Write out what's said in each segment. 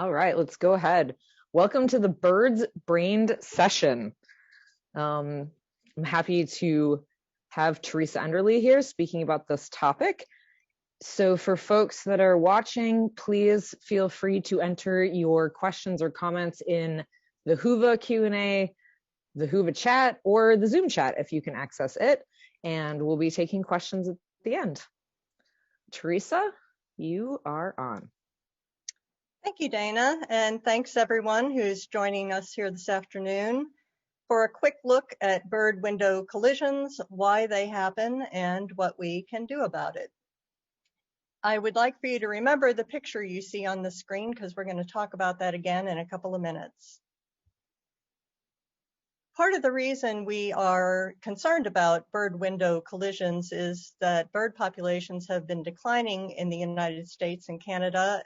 All right, let's go ahead. Welcome to the Birds Brained session. I'm happy to have Theresa Enderle here speaking about this topic. So for folks that are watching, please feel free to enter your questions or comments in the Whova Q&A, the Whova chat, or the Zoom chat if you can access it. And we'll be taking questions at the end. Theresa, you are on. Thank you, Dana, and thanks everyone who's joining us here this afternoon for a quick look at bird window collisions, why they happen, and what we can do about it. I would like for you to remember the picture you see on the screen because we're going to talk about that again in a couple of minutes. Part of the reason we are concerned about bird window collisions is that bird populations have been declining in the United States and Canada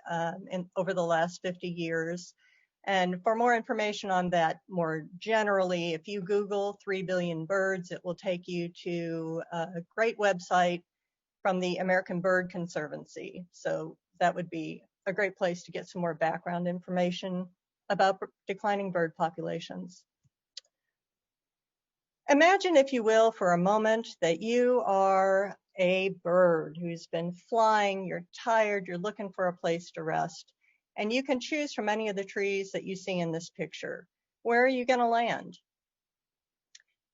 over the last 50 years. And for more information on that more generally, if you Google 3 billion birds, it will take you to a great website from the American Bird Conservancy. So that would be a great place to get some more background information about declining bird populations. Imagine, if you will, for a moment that you are a bird who's been flying, you're tired, you're looking for a place to rest, and you can choose from any of the trees that you see in this picture. Where are you going to land?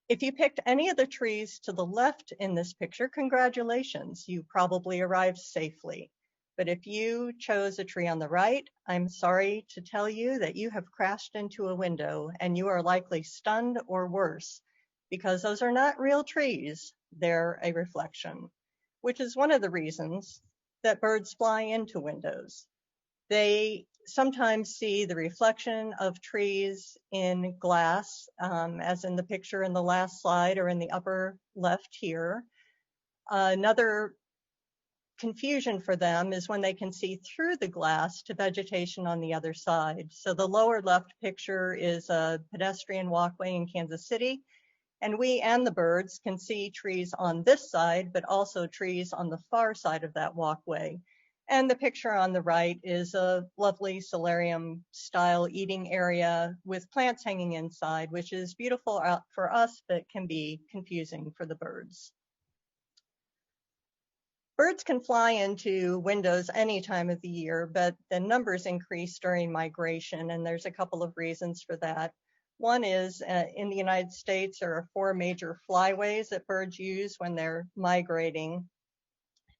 If you picked any of the trees to the left in this picture, congratulations, you probably arrived safely. But if you chose a tree on the right, I'm sorry to tell you that you have crashed into a window and you are likely stunned or worse, because those are not real trees, they're a reflection, which is one of the reasons that birds fly into windows. They sometimes see the reflection of trees in glass, as in the picture in the last slide or in the upper left here. Another confusion for them is when they can see through the glass to vegetation on the other side. So the lower left picture is a pedestrian walkway in Kansas City. And we and the birds can see trees on this side, but also trees on the far side of that walkway. And the picture on the right is a lovely solarium style eating area with plants hanging inside, which is beautiful for us, but can be confusing for the birds. Birds can fly into windows any time of the year, but the numbers increase during migration, and there's a couple of reasons for that. One is in the United States, there are 4 major flyways that birds use when they're migrating.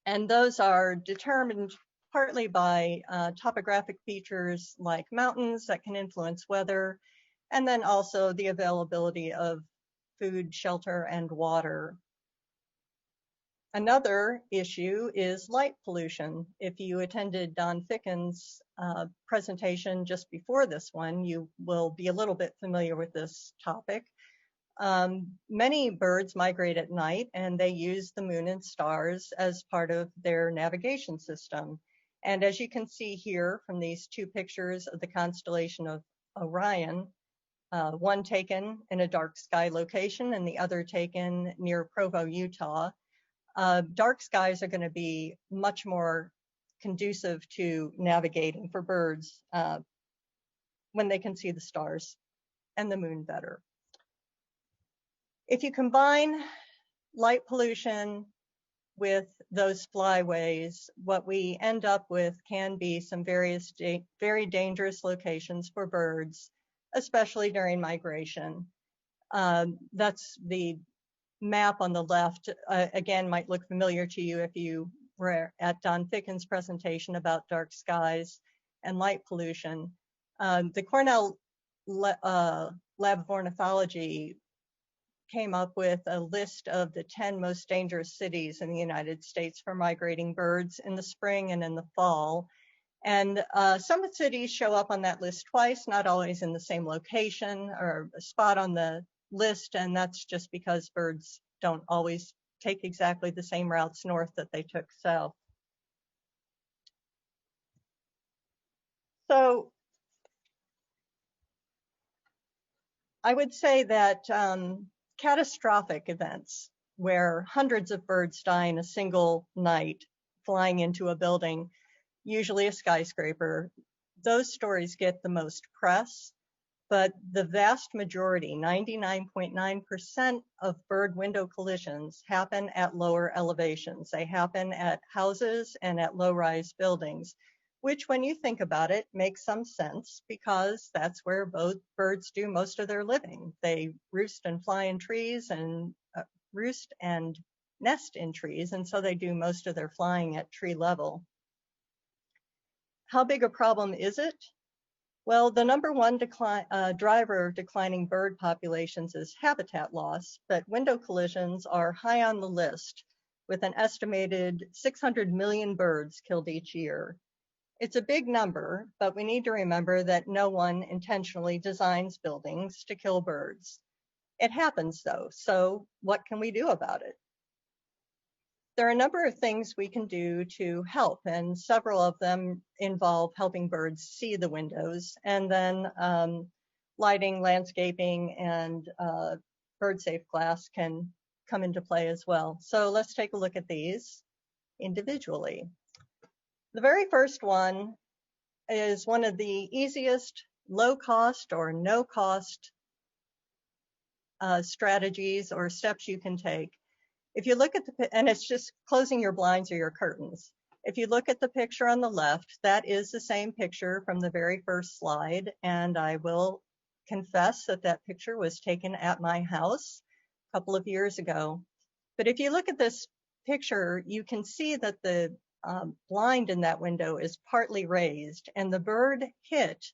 And those are determined partly by topographic features like mountains that can influence weather, and then also the availability of food, shelter, and water. Another issue is light pollution. If you attended Don Ficken's presentation just before this one, you will be a little bit familiar with this topic. Many birds migrate at night and they use the moon and stars as part of their navigation system. And as you can see here from these 2 pictures of the constellation of Orion, one taken in a dark sky location and the other taken near Provo, Utah, dark skies are going to be much more conducive to navigating for birds when they can see the stars and the moon better. If you combine light pollution with those flyways, what we end up with can be some very dangerous locations for birds, especially during migration. That's the map on the left, again, might look familiar to you if you were at Don Ficken's presentation about dark skies and light pollution. The Cornell Lab of Ornithology came up with a list of the 10 most dangerous cities in the United States for migrating birds in the spring and in the fall. And some cities show up on that list twice, not always in the same location or a spot on the list, and that's just because birds don't always take exactly the same routes north that they took south. So I would say that catastrophic events where hundreds of birds die in a single night flying into a building, usually a skyscraper, those stories get the most press, but the vast majority, 99.9% of bird window collisions happen at lower elevations. They happen at houses and at low-rise buildings, which when you think about it, makes some sense because that's where both birds do most of their living. They roost and fly in trees and roost and nest in trees, and so they do most of their flying at tree level. How big a problem is it? Well, the number one driver of declining bird populations is habitat loss, but window collisions are high on the list, with an estimated 600 million birds killed each year. It's a big number, but we need to remember that no one intentionally designs buildings to kill birds. It happens though, so what can we do about it? There are a number of things we can do to help, and several of them involve helping birds see the windows, and then lighting, landscaping, and BirdSafe glass can come into play as well. So let's take a look at these individually. The very first one is one of the easiest low cost or no cost strategies or steps you can take. If you look at and it's just closing your blinds or your curtains. If you look at the picture on the left, that is the same picture from the very first slide, and I will confess that that picture was taken at my house a couple of years ago. But if you look at this picture, you can see that the blind in that window is partly raised, and the bird hit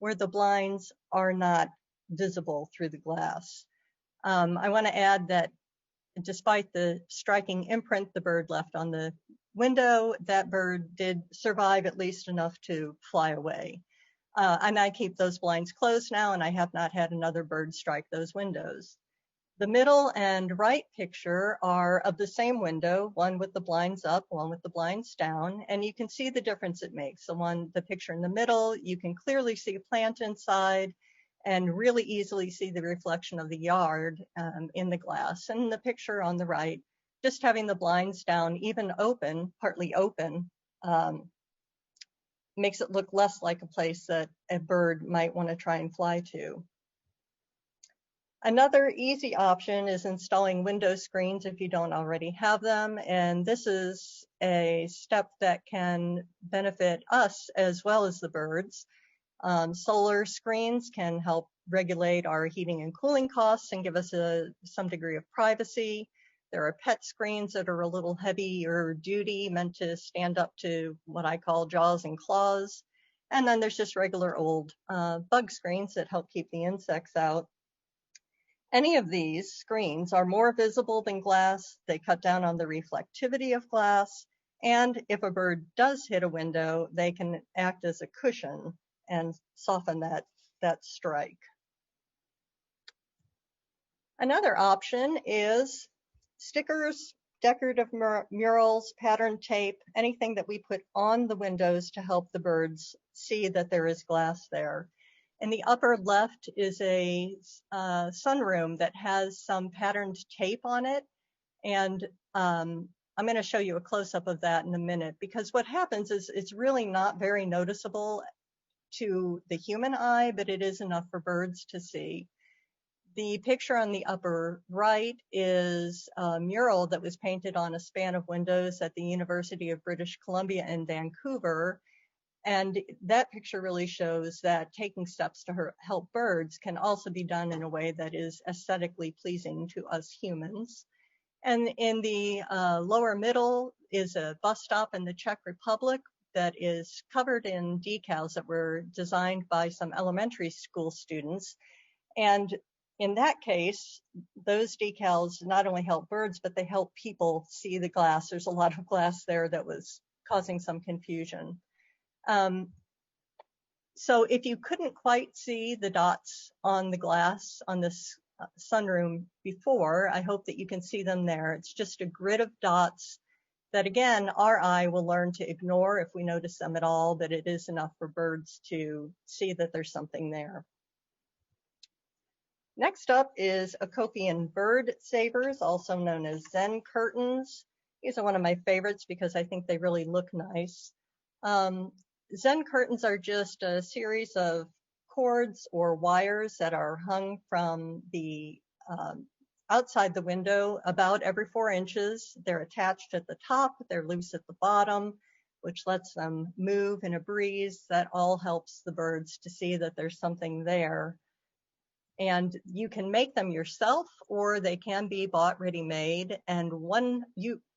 where the blinds are not visible through the glass. I want to add that despite the striking imprint the bird left on the window, that bird did survive at least enough to fly away. And I keep those blinds closed now, and I have not had another bird strike those windows. The middle and right picture are of the same window, one with the blinds up, one with the blinds down, and you can see the difference it makes. The picture in the middle, you can clearly see a plant inside and really easily see the reflection of the yard in the glass. And the picture on the right, just having the blinds down, even open, partly open, makes it look less like a place that a bird might want to try and fly to. Another easy option is installing window screens if you don't already have them, and this is a step that can benefit us as well as the birds. Solar screens can help regulate our heating and cooling costs and give us some degree of privacy. There are pet screens that are a little heavier duty, meant to stand up to what I call jaws and claws. And then there's just regular old bug screens that help keep the insects out. Any of these screens are more visible than glass. They cut down on the reflectivity of glass. And if a bird does hit a window, they can act as a cushion and soften that strike. Another option is stickers, decorative murals, pattern tape, anything that we put on the windows to help the birds see that there is glass there. In the upper left is a sunroom that has some patterned tape on it, and I'm going to show you a close-up of that in a minute, because what happens is it's really not very noticeable to the human eye, but it is enough for birds to see. The picture on the upper right is a mural that was painted on a span of windows at the University of British Columbia in Vancouver. And that picture really shows that taking steps to help birds can also be done in a way that is aesthetically pleasing to us humans. And in the lower middle is a bus stop in the Czech Republic that is covered in decals that were designed by some elementary school students. And in that case, those decals not only help birds, but they help people see the glass. There's a lot of glass there that was causing some confusion. So if you couldn't quite see the dots on the glass on this sunroom before, I hope that you can see them there. It's just a grid of dots that, again, our eye will learn to ignore if we notice them at all, but it is enough for birds to see that there's something there. Next up is Acopian bird savers, also known as Zen curtains. These are one of my favorites because I think they really look nice. Zen curtains are just a series of cords or wires that are hung from the outside the window about every 4 inches. They're attached at the top, they're loose at the bottom, which lets them move in a breeze. That all helps the birds to see that there's something there. And you can make them yourself, or they can be bought ready-made. And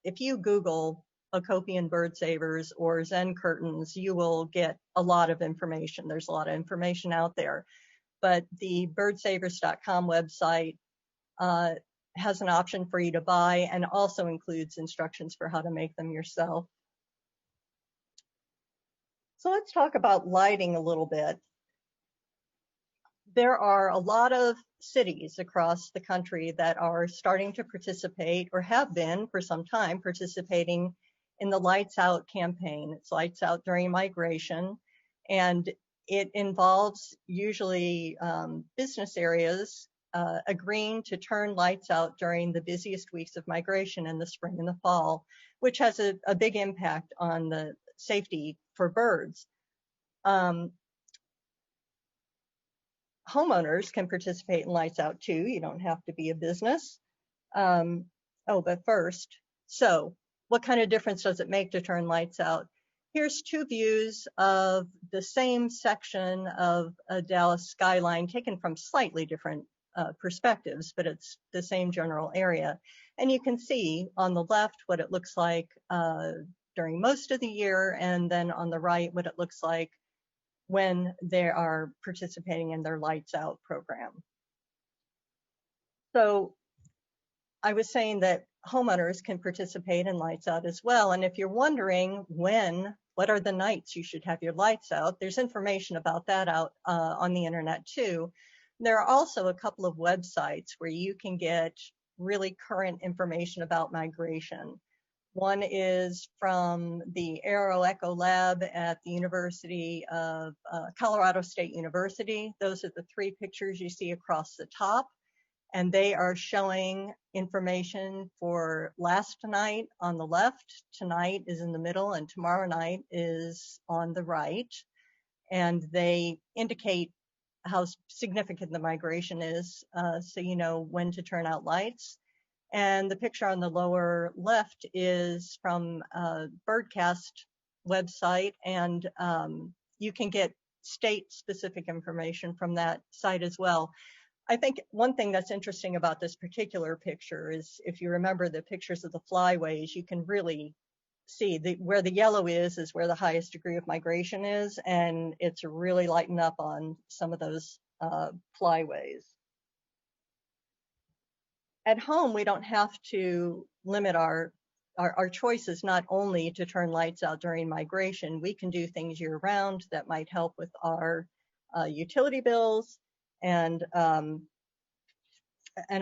if you Google Acopian bird savers or Zen curtains, you will get a lot of information. There's a lot of information out there. But the birdsavers.com website has an option for you to buy and also includes instructions for how to make them yourself. So let's talk about lighting a little bit. There are a lot of cities across the country that are starting to participate, or have been for some time participating in the Lights Out campaign. It's Lights Out during migration, and it involves usually business areas agreeing to turn lights out during the busiest weeks of migration in the spring and the fall, which has a big impact on the safety for birds. Homeowners can participate in Lights Out too. You don't have to be a business. But first, so what kind of difference does it make to turn lights out? Here's two views of the same section of a Dallas skyline taken from slightly different perspectives, but it's the same general area. And you can see on the left what it looks like during most of the year, and then on the right what it looks like when they are participating in their Lights Out program. So I was saying that homeowners can participate in Lights Out as well. And if you're wondering what are the nights you should have your lights out, there's information about that out on the internet too. There are also a couple of websites where you can get really current information about migration. One is from the Aero Echo Lab at the University of Colorado State University. Those are the 3 pictures you see across the top, and they are showing information for last night on the left, tonight is in the middle, and tomorrow night is on the right. And they indicate how significant the migration is, so you know when to turn out lights. And the picture on the lower left is from a Birdcast website, and you can get state-specific information from that site as well. I think one thing that's interesting about this particular picture is, if you remember the pictures of the flyways, you can really see where the yellow is where the highest degree of migration is, and it's really lighting up on some of those flyways. At home, we don't have to limit our choices not only to turn lights out during migration. We can do things year round that might help with our utility bills and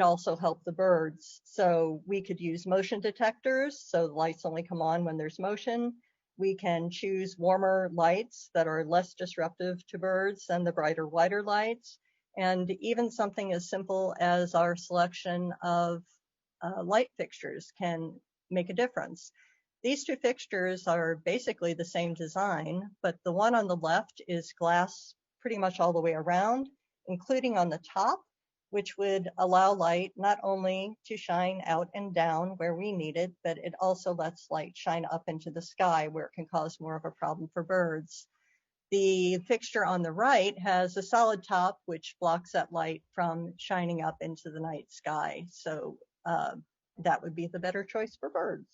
also help the birds. So we could use motion detectors, so the lights only come on when there's motion. We can choose warmer lights that are less disruptive to birds than the brighter, whiter lights. And even something as simple as our selection of light fixtures can make a difference. These 2 fixtures are basically the same design, but the one on the left is glass pretty much all the way around, including on the top, which would allow light not only to shine out and down where we need it, but it also lets light shine up into the sky where it can cause more of a problem for birds. The fixture on the right has a solid top, which blocks that light from shining up into the night sky. So that would be the better choice for birds.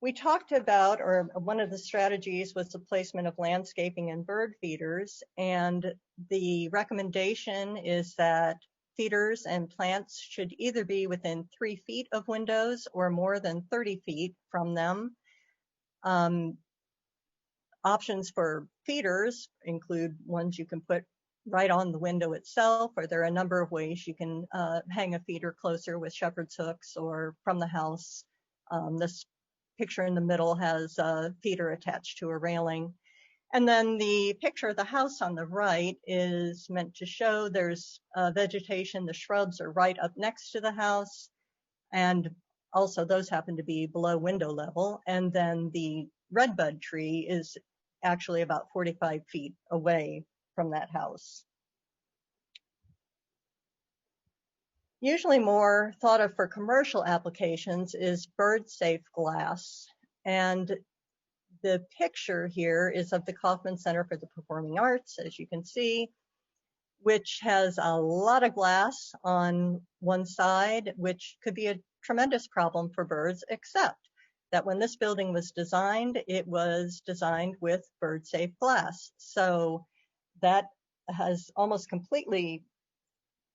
We talked about, or one of the strategies was the placement of landscaping and bird feeders. And the recommendation is that feeders and plants should either be within 3 feet of windows or more than 30 feet from them. Options for feeders include ones you can put right on the window itself, or there are a number of ways you can hang a feeder closer with shepherd's hooks or from the house. This picture in the middle has a feeder attached to a railing. And then the picture of the house on the right is meant to show there's vegetation. The shrubs are right up next to the house. And also those happen to be below window level. And then the redbud tree is actually about 45 feet away from that house. Usually more thought of for commercial applications is BirdSafe glass. And the picture here is of the Kauffman Center for the Performing Arts, as you can see, which has a lot of glass on one side, which could be a tremendous problem for birds, except that when this building was designed, it was designed with bird-safe glass. So that has almost completely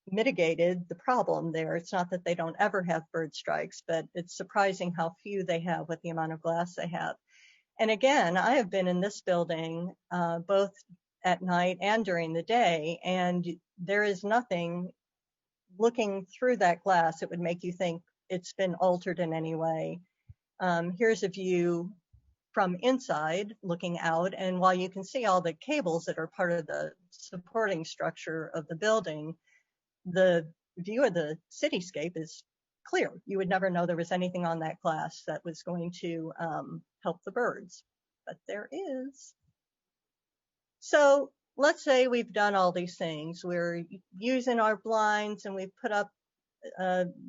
mitigated the problem there. It's not that they don't ever have bird strikes, but it's surprising how few they have with the amount of glass they have. And again, I have been in this building both at night and during the day, and there is nothing looking through that glass that would make you think it's been altered in any way. Here's a view from inside looking out, and while you can see all the cables that are part of the supporting structure of the building, the view of the cityscape is clear. You would never know there was anything on that glass that was going to help the birds, but there is. So let's say we've done all these things. We're using our blinds and we've put up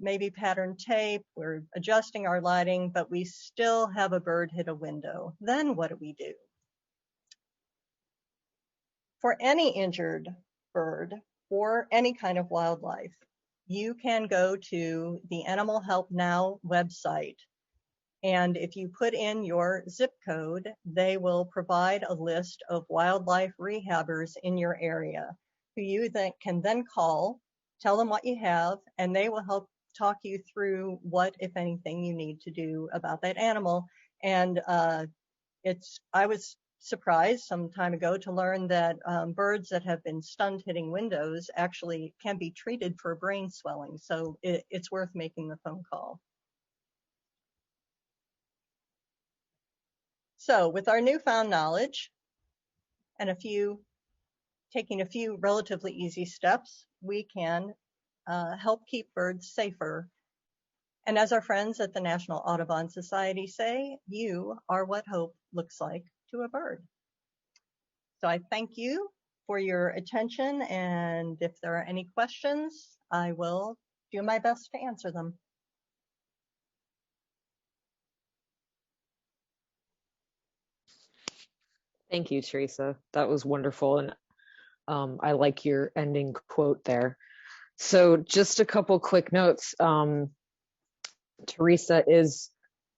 maybe pattern tape, we're adjusting our lighting, but we still have a bird hit a window. Then what do we do? For any injured bird or any kind of wildlife, you can go to the Animal Help Now website. And if you put in your zip code, they will provide a list of wildlife rehabbers in your area who you can then call, tell them what you have, and they will help talk you through what, if anything, you need to do about that animal. And I was surprised some time ago to learn that birds that have been stunned hitting windows actually can be treated for brain swelling. So it's worth making the phone call. So with our newfound knowledge and taking a few relatively easy steps, we can help keep birds safer. And as our friends at the National Audubon Society say, you are what hope looks like to a bird. So I thank you for your attention, and if there are any questions, I will do my best to answer them. Thank you, Theresa. That was wonderful. And I like your ending quote there. So just a couple quick notes. Theresa is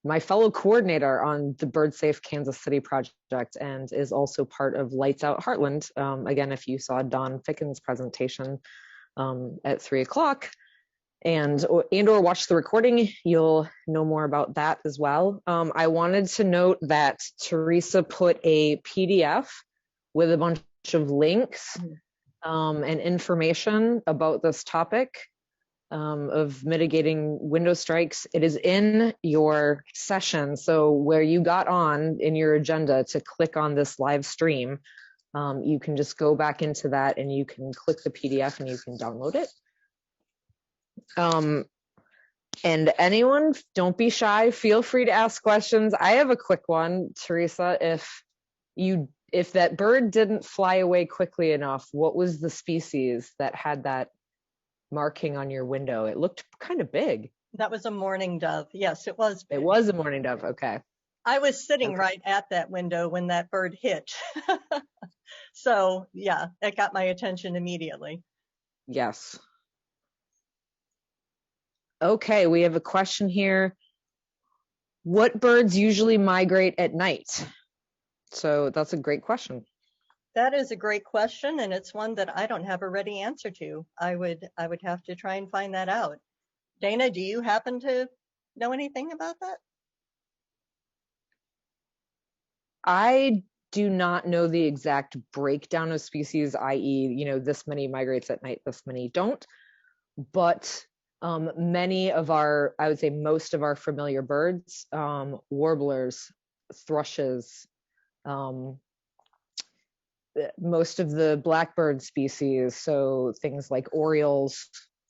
my fellow coordinator on the BirdSafe Kansas City project and is also part of Lights Out Heartland. Again, if you saw Don Ficken's presentation at 3 o'clock and or watch the recording, you'll know more about that as well. I wanted to note that Theresa put a PDF with a bunch of links and information about this topic of mitigating window strikes. It is in your session. So where you got on in your agenda to click on this live stream, you can just go back into that and you can click the PDF and you can download it. And anyone, don't be shy. Feel free to ask questions. I have a quick one, Theresa. If that bird didn't fly away quickly enough, what was the species that had that marking on your window? It looked kind of big. That was a mourning dove. Yes, it was big. It was a mourning dove. Okay. I was sitting right at that window when that bird hit. So yeah, that got my attention immediately. Yes. Okay, we have a question here. What birds usually migrate at night? So that's a great question. That is a great question, and it's one that I don't have a ready answer to. I would have to try and find that out. Dana, do you happen to know anything about that? I do not know the exact breakdown of species, i.e., this many migrates at night, this many don't. But many of our, I would say most of our familiar birds, warblers, thrushes, most of the blackbird species, so things like orioles,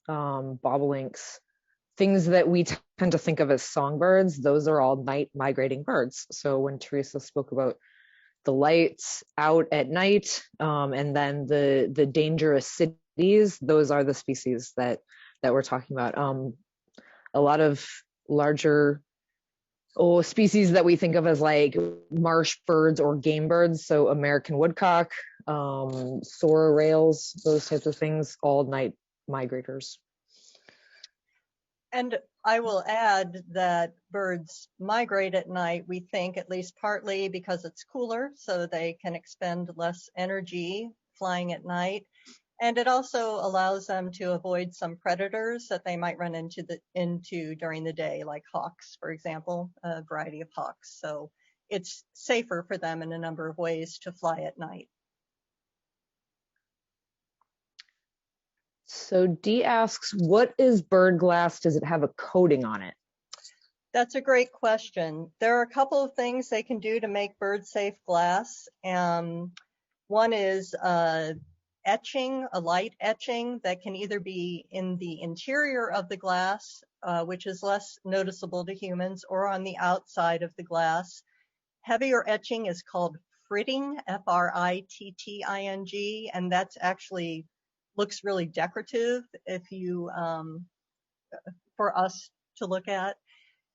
bobolinks, things that we tend to think of as songbirds, those are all night migrating birds. So when Theresa spoke about the lights out at night, and then the dangerous cities, those are the species that we're talking about. A lot of larger species that we think of as like marsh birds or game birds, so American woodcock, sora rails, those types of things, all night migrators. And I will add that birds migrate at night, we think, at least partly because it's cooler, so they can expend less energy flying at night. And it also allows them to avoid some predators that they might run into during the day, like hawks, for example, a variety of hawks. So it's safer for them in a number of ways to fly at night. So Dee asks, what is bird glass? Does it have a coating on it? That's a great question. There are a couple of things they can do to make bird-safe glass. One is etching, a light etching that can either be in the interior of the glass, which is less noticeable to humans, or on the outside of the glass. Heavier etching is called fritting, Fritting, and that's actually looks really decorative for us to look at.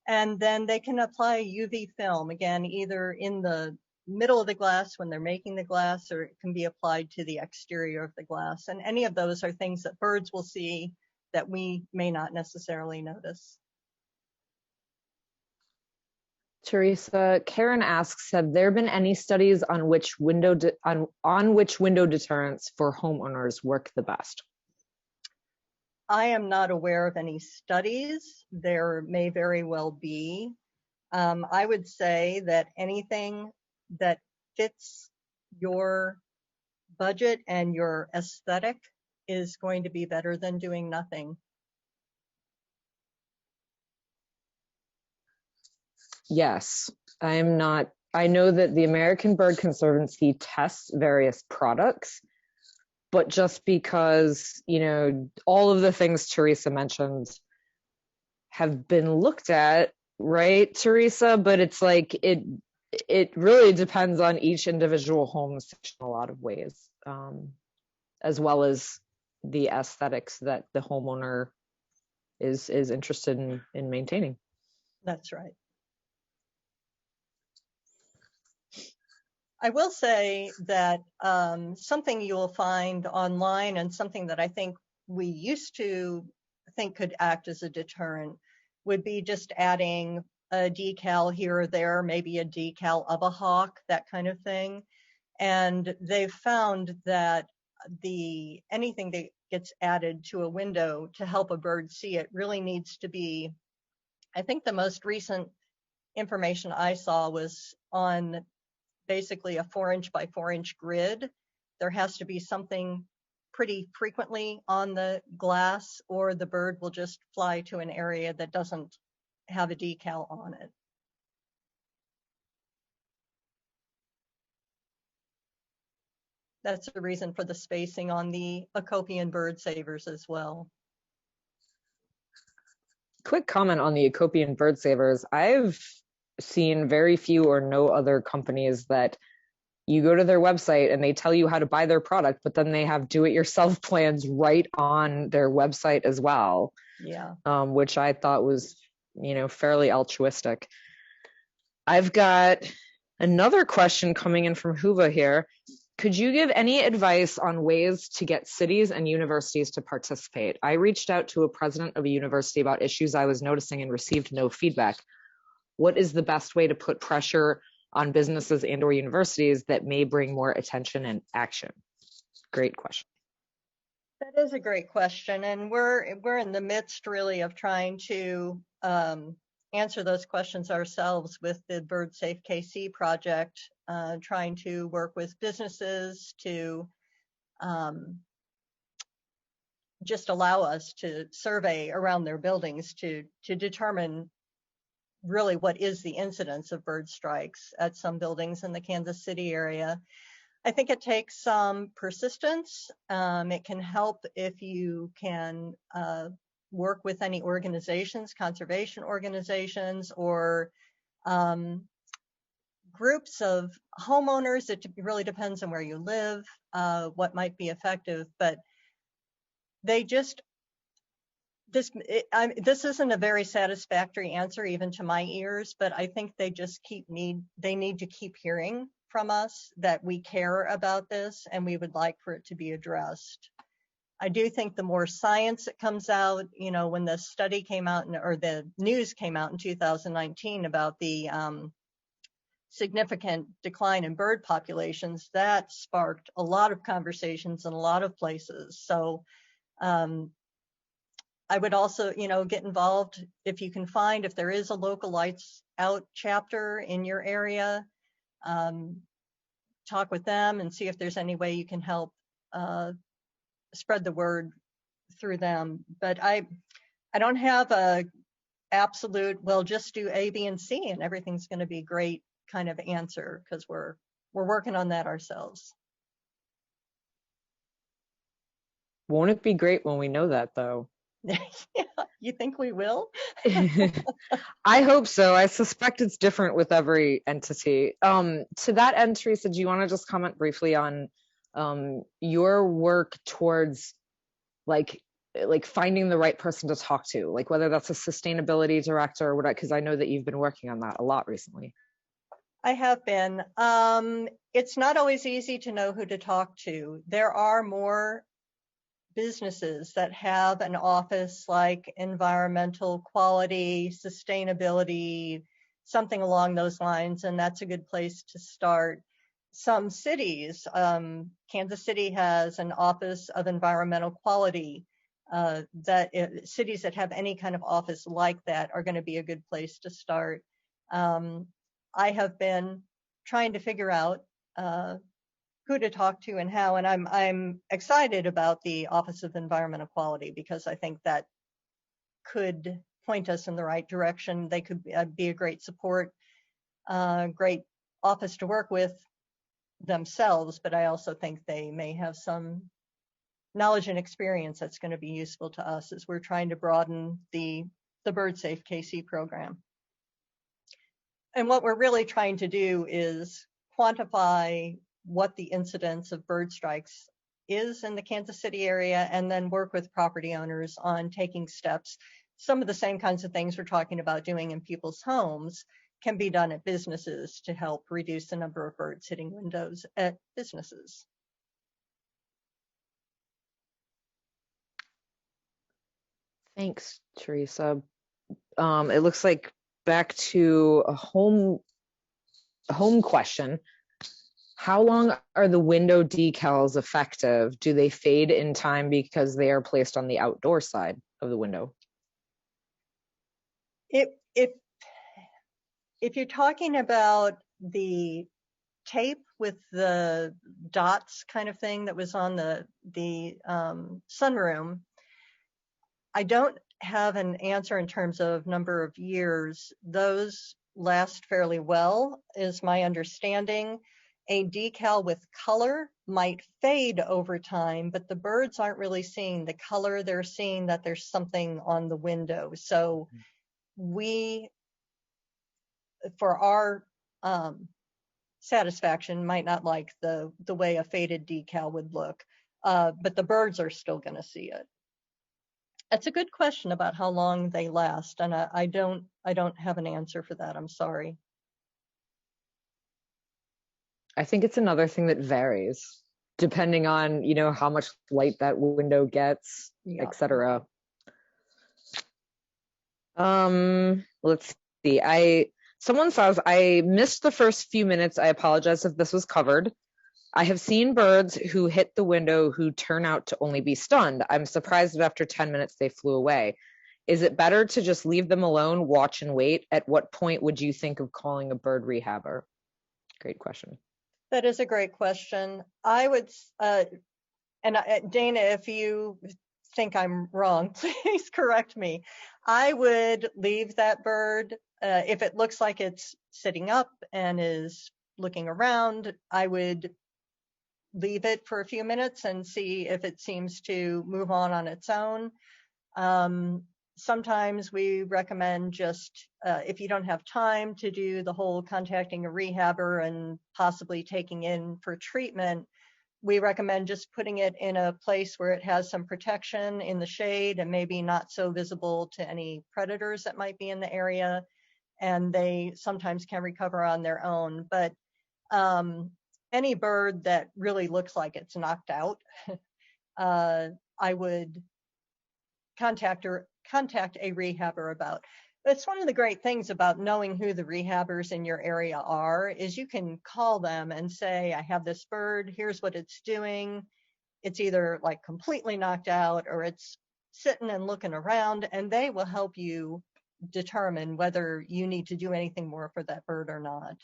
And then they can apply UV film, again, either in the middle of the glass when they're making the glass, or it can be applied to the exterior of the glass. And any of those are things that birds will see that we may not necessarily notice. Theresa, Karen asks, have there been any studies on which window deterrents for homeowners work the best? I am not aware of any studies. There may very well be. I would say that anything that fits your budget and your aesthetic is going to be better than doing nothing. Yes, I know that the American Bird Conservancy tests various products, but just because, all of the things Theresa mentioned have been looked at, right, Theresa? But it's like it really depends on each individual home in a lot of ways, as well as the aesthetics that the homeowner is interested in maintaining. That's right. I will say that something you will find online, and something that I think we used to think could act as a deterrent, would be just adding a decal here or there, maybe a decal of a hawk, that kind of thing. And they've found that anything that gets added to a window to help a bird see it really needs to be, I think the most recent information I saw was on basically a 4-inch by 4-inch grid. There has to be something pretty frequently on the glass, or the bird will just fly to an area that doesn't have a decal on it. That's the reason for the spacing on the Acopian bird savers as well. Quick comment on the Acopian bird savers. I've seen very few or no other companies that you go to their website and they tell you how to buy their product, but then they have do-it-yourself plans right on their website as well. Yeah. Which I thought was, fairly altruistic. I've got another question coming in from Huva here. Could you give any advice on ways to get cities and universities to participate? I reached out to a president of a university about issues I was noticing and received no feedback. What is the best way to put pressure on businesses and or universities that may bring more attention and action? Great question. That is a great question, and we're in the midst really of trying to answer those questions ourselves with the BirdSafe KC project, trying to work with businesses to just allow us to survey around their buildings to determine really what is the incidence of bird strikes at some buildings in the Kansas City area. I think it takes some persistence. It can help if you can work with any organizations, conservation organizations, or groups of homeowners. It really depends on where you live, what might be effective, but they just, this isn't a very satisfactory answer even to my ears, but I think they just they need to keep hearing from us that we care about this and we would like for it to be addressed. I do think the more science that comes out, when the study came out, or the news came out in 2019 about the significant decline in bird populations, that sparked a lot of conversations in a lot of places. So I would also, get involved if you can find, if there is a local Lights Out chapter in your area, talk with them and see if there's any way you can help spread the word through them. But I don't have a absolute, well, just do A, B, and C and everything's going to be great kind of answer, because we're working on that ourselves. Won't it be great when we know that, though? Yeah, you think we will? I hope so. I suspect it's different with every entity. To that end, Theresa, do you want to just comment briefly on your work towards like finding the right person to talk to, like whether that's a sustainability director or whatever, because I know that you've been working on that a lot recently. I have been. It's not always easy to know who to talk to. There are more businesses that have an office like environmental quality, sustainability, something along those lines, and that's a good place to start. Some cities, Kansas City has an office of environmental quality. Cities that have any kind of office like that are going to be a good place to start. I have been trying to figure out who to talk to and how, and I'm excited about the Office of Environmental Quality, because I think that could point us in the right direction. They could be a great support, great office to work with themselves, but I also think they may have some knowledge and experience that's going to be useful to us as we're trying to broaden the BirdSafe KC program. And what we're really trying to do is quantify what the incidence of bird strikes is in the Kansas City area, and then work with property owners on taking steps. Some of the same kinds of things we're talking about doing in people's homes can be done at businesses to help reduce the number of birds hitting windows at businesses. Thanks, Theresa. It looks like back to a home question. How long are the window decals effective? Do they fade in time because they are placed on the outdoor side of the window? If you're talking about the tape with the dots kind of thing that was on the sunroom, I don't have an answer in terms of number of years. Those last fairly well, is my understanding. A decal with color might fade over time, but the birds aren't really seeing the color. They're seeing that there's something on the window. So we, for our satisfaction, might not like the way a faded decal would look, but the birds are still going to see it. That's a good question about how long they last, and I don't have an answer for that. I'm sorry. I think it's another thing that varies depending on, how much light that window gets, Yeah. etc. Let's see. Someone says, I missed the first few minutes. I apologize if this was covered. I have seen birds who hit the window who turn out to only be stunned. I'm surprised that after 10 minutes they flew away. Is it better to just leave them alone, watch and wait? At what point would you think of calling a bird rehabber? Great question. That is a great question. I would, Dana, if you think I'm wrong, please correct me. I would leave that bird. If it looks like it's sitting up and is looking around, I would leave it for a few minutes and see if it seems to move on its own. Sometimes we recommend just, if you don't have time to do the whole contacting a rehabber and possibly taking in for treatment, we recommend just putting it in a place where it has some protection in the shade and maybe not so visible to any predators that might be in the area. And they sometimes can recover on their own. But any bird that really looks like it's knocked out, I would contact a rehabber about. That's one of the great things about knowing who the rehabbers in your area are, is you can call them and say, I have this bird, here's what it's doing. It's either like completely knocked out or it's sitting and looking around, and they will help you determine whether you need to do anything more for that bird or not.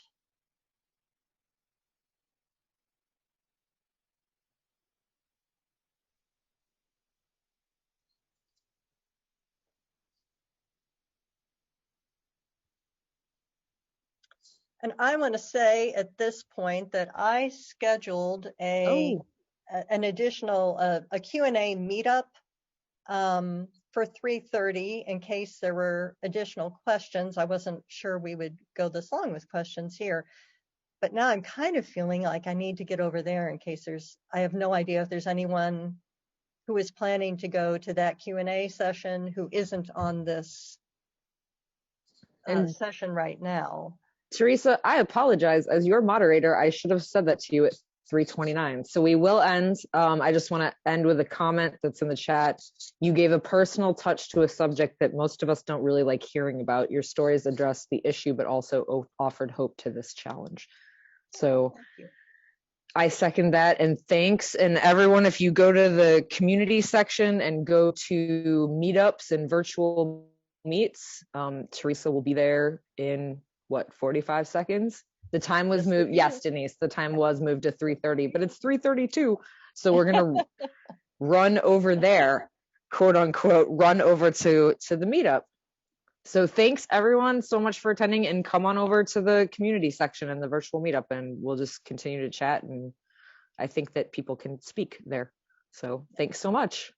And I want to say at this point that I scheduled an additional a Q&A meetup for 3:30 in case there were additional questions. I wasn't sure we would go this long with questions here, but now I'm kind of feeling like I need to get over there in case I have no idea if there's anyone who is planning to go to that Q&A session who isn't on this session right now. Theresa, I apologize. As your moderator, I should have said that to you at 3:29. So we will end. I just want to end with a comment that's in the chat. You gave a personal touch to a subject that most of us don't really like hearing about. Your stories addressed the issue, but also offered hope to this challenge. So I second that, and thanks. And everyone, if you go to the community section and go to meetups and virtual meets, Theresa will be there in 45 seconds? The time was moved. Yes, Denise, the time was moved to 3:30, but it's 3:32. So we're going to run over there, quote unquote, run over to the meetup. So thanks everyone so much for attending, and come on over to the community section and the virtual meetup, and we'll just continue to chat. And I think that people can speak there. So thanks so much.